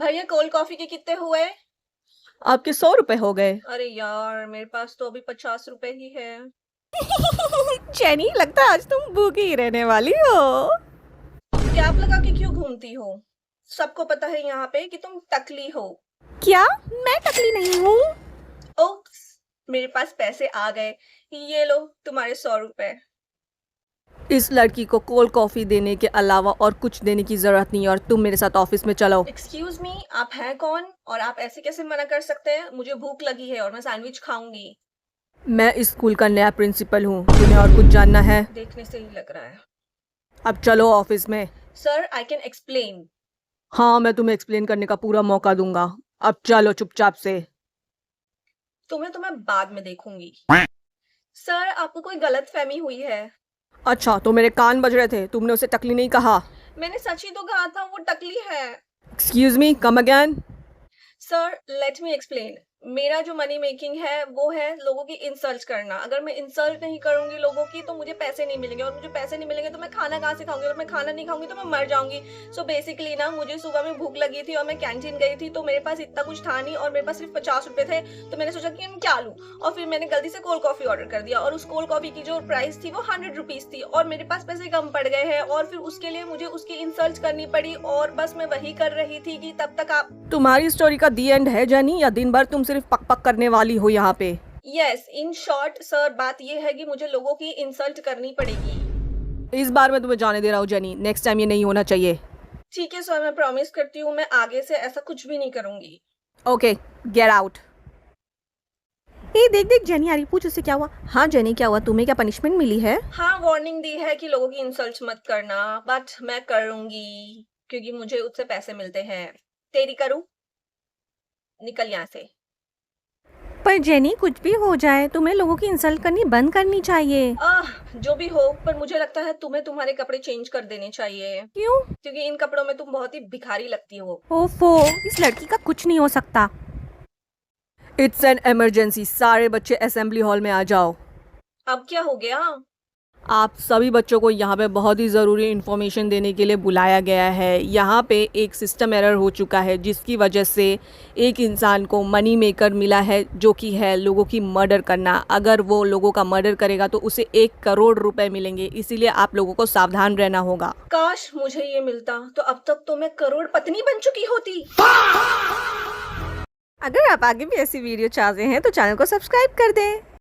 भैया cold coffee के कितने हुए? आपके 100 रुपए हो गए। अरे यार, मेरे पास तो अभी 50 रुपए ही है। जेनी, लगता है आज तुम भूखी ही रहने वाली हो। कैप लगा के क्यों घूमती हो? सबको पता है यहाँ पे कि तुम टकली हो। क्या? मैं टकली नहीं हूँ। ओप्स, मेरे पास पैसे आ गए। ये लो तुम्हारे 100 रुपए। इस लड़की को कोल्ड कॉफी देने के अलावा और कुछ देने की जरूरत नहीं है और तुम मेरे साथ ऑफिस में चलो। एक्सक्यूज मी, आप हैं कौन और आप ऐसे कैसे मना कर सकते हैं? मुझे भूख लगी है और मैं सैंडविच खाऊंगी। मैं इस स्कूल का नया प्रिंसिपल हूँ। तुम्हें और कुछ जानना है? देखने से ही लग रहा है। अब चलो ऑफिस में। Sir, I can explain. हाँ, मैं तुम्हें एक्सप्लेन करने का पूरा मौका दूंगा। अब चलो चुपचाप से। तुम्हें तो मैं बाद में देखूंगी। सर, आपको कोई गलतफहमी हुई है। अच्छा, तो मेरे कान बज रहे थे, तुमने उसे टकली नहीं कहा। मैंने सच ही तो कहा था, वो टकली है। Excuse me, come again. Sir, let me explain. मेरा जो मनी मेकिंग है वो है लोगों की इंसल्ट करना। अगर मैं इंसल्ट नहीं करूंगी लोगों की तो मुझे पैसे नहीं मिलेंगे, और मुझे पैसे नहीं मिलेंगे तो मैं खाना कहाँ से खाऊंगी, और मैं खाना नहीं खाऊंगी तो मैं मर जाऊंगी। सो बेसिकली ना, मुझे सुबह में भूख लगी थी और मैं कैंटीन गई थी, तो मेरे पास इतना कुछ था नहीं और मेरे पास सिर्फ 50 रुपए थे। तो मैंने सोचा कि मैं क्या लूँ, और फिर मैंने गलती से कोल्ड कॉफी ऑर्डर कर दिया, और उस कोल्ड कॉफी की जो प्राइस थी वो 100 रुपीज थी, और मेरे पास पैसे कम पड़ गए हैं, और फिर उसके लिए मुझे उसकी इंसल्ट करनी पड़ी, और बस मैं वही कर रही थी कि तब तक आप। तुम्हारी स्टोरी का दी एंड है जेनी, या दिन भर तुम सिर्फ पक पक करने वाली हो यहाँ पे? यस, इन शॉर्ट सर, बात ये है कि मुझे लोगों की इंसल्ट करनी पड़ेगी। इस बार मैं तुम्हें जाने दे रहा हूँ जेनी, नेक्स्ट टाइम ये नहीं होना चाहिए। ठीक है सर, मैं प्रॉमिस करती हूँ मैं आगे से ऐसा कुछ भी नहीं करूंगी। Okay, get out. ए देख देख, जेनी आ रही, पूछ उससे क्या हुआ। हाँ जेनी, क्या हुआ? तुम्हें क्या पनिशमेंट मिली है? हाँ, वार्निंग दी है कि लोगों की इंसल्ट मत करना, बट मैं करूंगी क्योंकि मुझे उससे पैसे मिलते हैं। तेरी करूँ? निकल यहाँ से। पर जेनी, कुछ भी हो जाए तुम्हें लोगों की इंसल्ट करनी बंद करनी चाहिए। जो भी हो, पर मुझे लगता है तुम्हें तुम्हारे कपड़े चेंज कर देने चाहिए। क्यों? क्योंकि इन कपड़ों में तुम बहुत ही भिखारी लगती हो। ओफो, इस लड़की का कुछ नहीं हो सकता। इट्स एन इमरजेंसी, सारे बच्चे असेंबली हॉल में आ जाओ। अब क्या हो गया? आप सभी बच्चों को यहाँ पे बहुत ही ज़रूरी इन्फॉर्मेशन देने के लिए बुलाया गया है। यहाँ पे एक सिस्टम एरर हो चुका है जिसकी वजह से एक इंसान को मनी मेकर मिला है, जो कि है लोगों की मर्डर करना। अगर वो लोगों का मर्डर करेगा तो उसे 1 करोड़ रुपए मिलेंगे, इसीलिए आप लोगों को सावधान रहना होगा। काश मुझे ये मिलता तो अब तक तो मैं करोड़पति बन चुकी होती। अगर आप आगे भी ऐसी वीडियो चाहते हैं तो चैनल को सब्सक्राइब कर दें।